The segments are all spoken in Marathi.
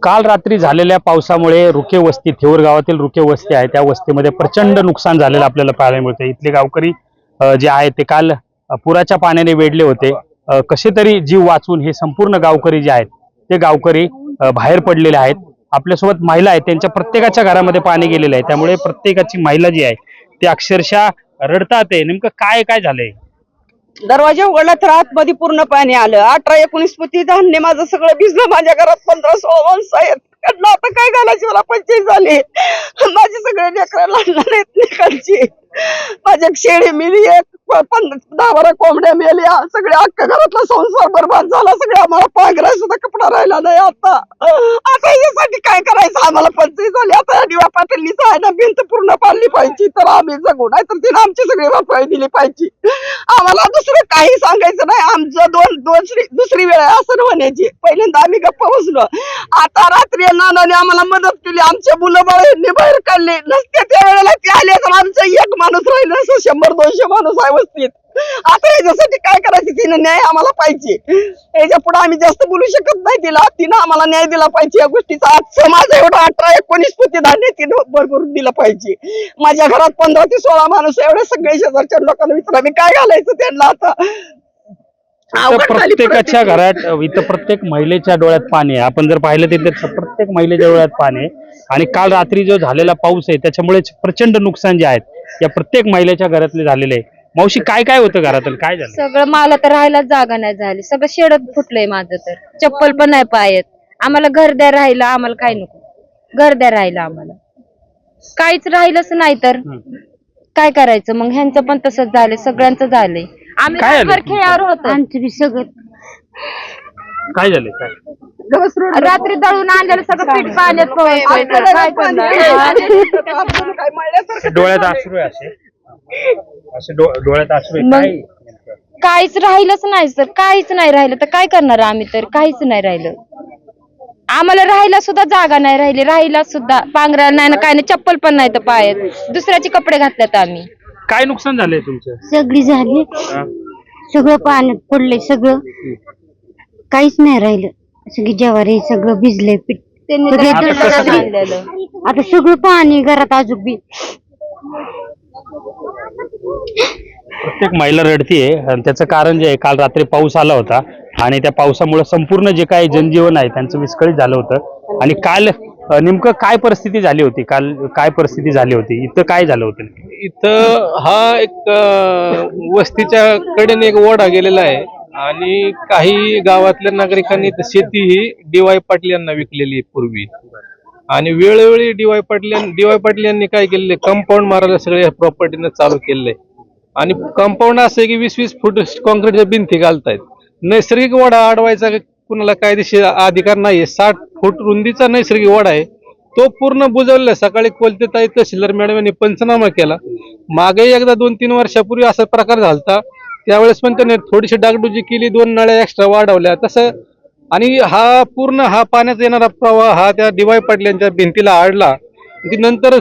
काल रात्री झालेल्या पावसामुळे रुके वस्ती थेऊर गावातील रुके वस्ती आहे त्या वस्तीमध्ये प्रचंड नुकसान झालेलं आपल्याला पाहायला मिळतं। इथले गावकरी जे आहेत ते काल पुराच्या पाण्याने वेढले होते। कसे तरी जीव वाचून हे संपूर्ण गावकरी जे आहेत ते गावकरी बाहेर पडलेले आहेत। आपल्यासोबत महिला आहेत, त्यांच्या प्रत्येकाच्या घरामध्ये पाणी गेलेलं आहे, त्यामुळे प्रत्येकाची महिला जी आहे ते अक्षरशः रडतात आहे। नेमकं काय काय झालंय? दरवाजा उघडला तर आतमध्ये पूर्ण पाणी आलं। 18-19 पोती धान्य माझं सगळं भिजलं। माझ्या घरात 15-16 माणसं आहेत। म्हटलं आता काय घालायची, मला 25 झाली। माझे सगळे लेकरं लहान आहेत लेकरांची। माझ्या शेळी मिली, 10-12 कोंबड्या मेल्या, सगळे अख्ख्या घरातला संसार बरबाद झाला। सगळं आम्हाला पांघराय सुद्धा कपडा राहिला नाही। आता यासाठी काय करायचं, आम्हाला 25 झाली। आता दिवा पाटीलनीच आहे ना, भिंत पूर्ण पाडली पाहिजे तर आम्ही जगू, नाही तर तिने आमची सगळी भरपाई दिली पाहिजे। आम्हाला दुसरं काही सांगायचं नाही। आमचं दुसरी वेळ आहे असं होण्याची। पहिल्यांदा आम्ही गप्प बसलो, आता रात्री नानाने आम्हाला मदत केली। आमच्या मुलं बाळांनी बाहेर काढले नसते त्या वेळेला ते आले तर आमचं एक माणूस राहिलं असं 100-200 माणूस आहे वस्तीत। आता याच्यासाठी काय करायचं, तिनं न्याय आम्हाला पाहिजे। याच्या पुढे आम्ही जास्त बोलू शकत नाही। तिनं आम्हाला न्याय दिला पाहिजे या गोष्टीचा। आज समाज एवढा 18-19 पोती धान्य तिनं भरभरून दिलं पाहिजे। माझ्या घरात 15 ते 16 माणूस, एवढे सगळे शेजारच्या लोकांना विचारा मी काय घालायचं त्यांना। आता प्रत्येकाच्या घरात इथं प्रत्येक महिलेच्या डोळ्यात पाणी आहे। आपण जर पाहिलं तिथे प्रत्येक महिलेच्या डोळ्यात पाणी आहे। आणि काल रात्री जो झालेला पाऊस आहे त्याच्यामुळे प्रचंड नुकसान जे आहेत या प्रत्येक महिलेच्या घरातले झालेले आहे। मावशी काय काय होतं घरातलं, काय झालं? सगळं मला तर राहायला जागा नाही झाली, सगळं शेडत फुटलंय माझं, तर चप्पल पण नाही पायत। आम्हाला घर द्या राहिलं, आम्हाला काय नको, घर द्या राहिलं, आम्हाला काहीच राहिलंच नाही तर काय करायचं मग। ह्यांचं पण तसंच झालंय, सगळ्यांचं झालंय। आम्ही काय झालं? खेळावर होतो, आमचं बी सगळं काय झालं? काय रात्री दळून आणलेलं सगळं पीठ पाण्यात काय करणार? डोळ्यात अश्रू आहे, असे डोळ्यात अश्रू आहे। काय काहीच राहिलंच नाही सर, काहीच नाही राहिलं तर काय करणार आम्ही, तर काहीच नाही राहिलं। आम्हाला राहायला सुद्धा जागा नाही राहिली, राहायला सुद्धा पांघरायला नाही ना, काय नाही, चप्पल पण नाही तर पायात, दुसऱ्याचे कपडे घातलेत आम्ही। काय नुकसान झालंय तुमचं? सगळी झाली, सगळं पाण्यात पडलंय, सगळं काहीच नाही राहिलं। सगळी ज्वारी सगळं भिजलंय, पीठ आता सगळं पाणी घरात अजून बी। प्रत्येक महिला रडतीये आणि त्याचं कारण जे आहे, काल रात्री पाऊस आला होता आणि त्या पावसामुळे संपूर्ण जे काही जनजीवन आहे त्यांचं विस्कळीत झालं होतं। आणि काल नेमकं काय परिस्थिती झाली होती? काल काय परिस्थिती झाली होती? इथं काय झालं होतं? इथं हा एक वस्तीच्या कडेने एक ओढा गेलेला आहे आणि काही गावातल्या नागरिकांनी शेती ही डी.वाय. पाटील यांना विकलेली पूर्वी। आणि वेळोवेळी डी.वाय. पाटील यांनी काय केलेले, कंपाऊंड मारायला सगळ्या प्रॉपर्टीनं चालू केलेलं आहे। आणि कंपाऊंड असं आहे की 20-20 फूट कॉन्क्रीटच्या भिंती घालतायत। नैसर्गिक ओढा अडवायचा कुणाला कायदेशीर अधिकार नाहीये। 60 फूट रुंदीचा नैसर्गिक ओढा आहे, तो पूर्ण बुजवलेला। सकाळी कोलतेताई तहसीलदार मॅडम यांनी पंचनामा केला। मागे एकदा 2-3 वर्षापूर्वी असा प्रकार झालता, त्यावेळेस पण त्याने थोडीशी डागडुजी केली, 2 नळ्या एक्स्ट्रा वाढवल्या तसं। आणि हा पूर्ण पाण्याचा येणारा प्रवाह हा त्या डी.वाय. पाटील यांच्या भिंतीला अडला। ती नंतर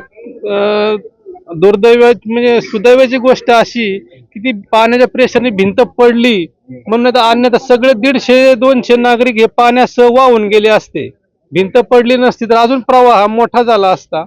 दुर्दैव म्हणजे सुदैवाची गोष्ट अशी की ती पाण्याच्या प्रेशरने भिंत पडली, म्हणून अन्यथा सगळे 150-200 नागरिक हे पाण्यासह वाहून गेले असते। भिंत पडली नसती तर अजून प्रवाह मोठा झाला असता।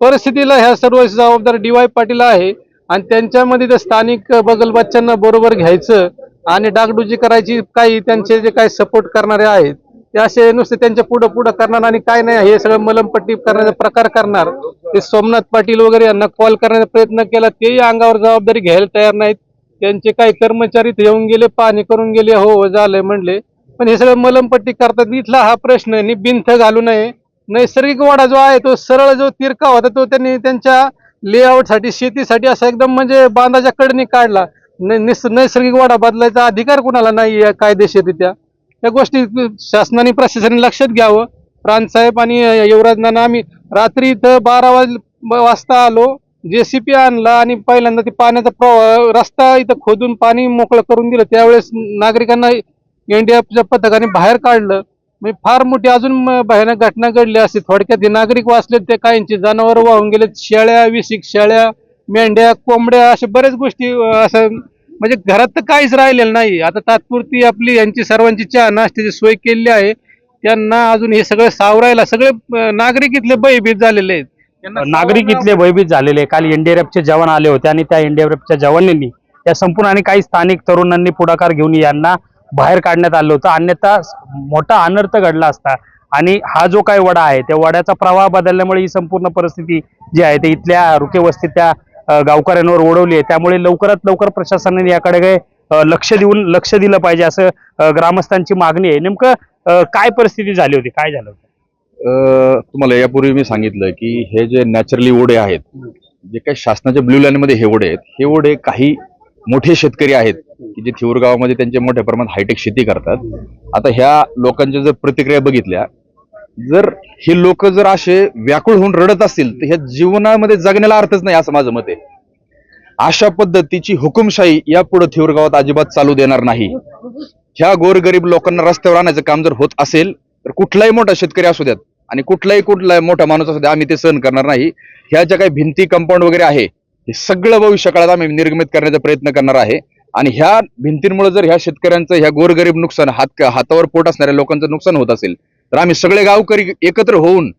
परिस्थितीला ह्या सर्व जबाबदार डी.वाय. पाटील आहे आणि त्यांच्यामध्ये ते स्थानिक बगलबच्च्यांना बरोबर घ्यायचं आणि डागडुजी करायची। काही त्यांचे जे काही सपोर्ट करणारे आहेत ते असे नुसते त्यांच्या पुढं करणार आणि काय नाही, हे सगळं मलमपट्टी करण्याचा प्रकार करणार। ते सोमनाथ पाटील वगैरे यांना कॉल करण्याचा प्रयत्न केला, तेही अंगावर जबाबदारी घ्यायला तयार नाहीत। त्यांचे काही कर्मचारी येऊन गेले, पाहणी करून गेले, हो झालंय म्हणले, पण हे सगळं मलमपट्टी करतात। इथला हा प्रश्न भिंत घालू नये। नैसर्गिक वाडा जो आहे तो सरळ जो तिरका होता तो त्यांनी त्यांच्या लेआउट साठी शेतीसाठी असा एकदम म्हणजे बांधाच्या कडेने काढला। नैसर्गिक वाडा बदलायचा अधिकार कुणाला नाही कायदेशीररित्या। या गोष्टी शासनाने प्रशासनाने लक्षात घ्यावं। प्रांतसाहेब आणि युवराज नाना, आम्ही रात्री इथं 12 वाजता आलो, JCP आणला आणि पहिल्यांदा ते पाण्याचा रस्ता इथं खोदून पाणी मोकळं करून दिलं। त्यावेळेस नागरिकांना NDFच्या पथकाने बाहेर काढलं। म्हणजे फार मोठी अजून भयानक घटना घडली असते। थोडक्यात हे नागरिक वाचले, ते काहींची जनावर वाहून गेले, शेळ्या, 20 शेळ्या, मेंढ्या, कोंबड्या, अशा बऱ्याच गोष्टी असं म्हणजे घरात तर काहीच राहिलेलं नाही। आता तात्पुरती आपली यांची सर्वांची चहा नाश्त्याची सोय केलेली आहे, त्यांना अजून हे सगळं सावरायला सगळे नागरिक इथले भयभीत झालेले आहेत. त्यांना नागरिक इथले भयभीत झालेले. काल एनडीआरएफचे जवान आले होते आणि त्या एनडीआरएफच्या जवानांनी या संपूर्ण आणि काही स्थानिक तरुणांनी पुढाकार घेऊन यांना बाहेर काढण्यात आलं होतं. अन्यथा मोठा अनर्थ घडला असता. आणि हा जो काही वडा आहे त्या वड्याचा प्रवाह बदलल्यामुळे ही संपूर्ण परिस्थिती जी आहे ते इथल्या रुके वस्तीत त्या गावकऱ्यांवर ओढवली आहे. त्यामुळे लवकरात लवकर प्रशासनाने याकडे लक्ष दिलं पाहिजे असं ग्रामस्थांची मागणी आहे. नेमकं काय परिस्थिती झाली होती, काय झालं होतं? तुम्हाला यापूर्वी मी सांगितलं की हे जे नॅचरली ओढे आहेत, जे काही शासनाच्या ब्ल्यू लाईन मध्ये हे ओढे आहेत, हे ओढे काही मोठे शेतकरी आहेत की जे थिऊर गावामध्ये त्यांचे मोठ्या प्रमाणात हायटेक शेती करतात. आता ह्या लोकांच्या जर प्रतिक्रिया बघितल्या, जर हे लोक जर असे व्याकुळ होऊन रडत असतील तर ह्या जीवनामध्ये जगण्याला अर्थच नाही असं माझं मत आहे. अशा पद्धतीची हुकुमशाही यापुढे थिऊर गावात अजिबात चालू देणार नाही. ह्या गोरगरीब लोकांना रस्त्यावर आणायचं काम जर होत असेल तर कुठलाही मोठा शेतकरी असू द्यात आणि कुठलाही मोठा माणूस असू द्या, आम्ही ते सहन करणार नाही. ह्या ज्या काही भिंती कंपाऊंड वगैरे आहे हे सगळं भविष्य काळात आम्ही निर्गमित करण्याचा प्रयत्न करणार आहे. आणि ह्या भिंतींमुळे जर ह्या शेतकऱ्यांचं ह्या गोरगरीब नुकसान, हातावर पोट असणाऱ्या लोकांचं नुकसान होत असेल तर आम्ही सगळे गावकरी एकत्र होऊन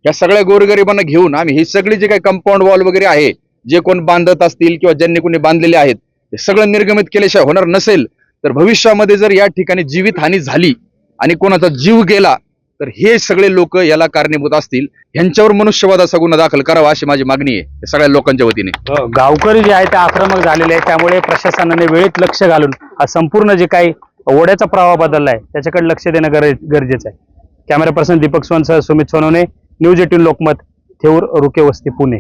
या सगळ्या गोरगरिबांना घेऊन आम्ही ही सगळी जे काही कंपाऊंड वॉल वगैरे आहे, जे कोण बांधत असतील किंवा ज्यांनी कोणी बांधलेले आहेत, हे सगळं निर्गमित केल्याशिवाय होणार नसेल तर भविष्यामध्ये जर या ठिकाणी जीवितहानी झाली आणि कोणाचा जीव गेला तर हे सगळे लोक याला कारणीभूत असतील. ह्यांच्यावर मनुष्यवधाचा गुन्हा दाखल करावा अशी माझी मागणी आहे सगळ्या लोकांच्या वतीने. गावकरी जे आहे ते आक्रमक झालेले आहेत. त्यामुळे प्रशासनाने वेळेत लक्ष घालून हा संपूर्ण जे काही ओढ्याचा प्रवाह बदललाय त्याच्याकडे लक्ष देणं गरजेचं आहे. कॅमेरा पर्सन दीपक सोनसह सुमित सोनवणे, न्यूज 18 लोकमत, थेऊर रुके वस्ती, पुणे.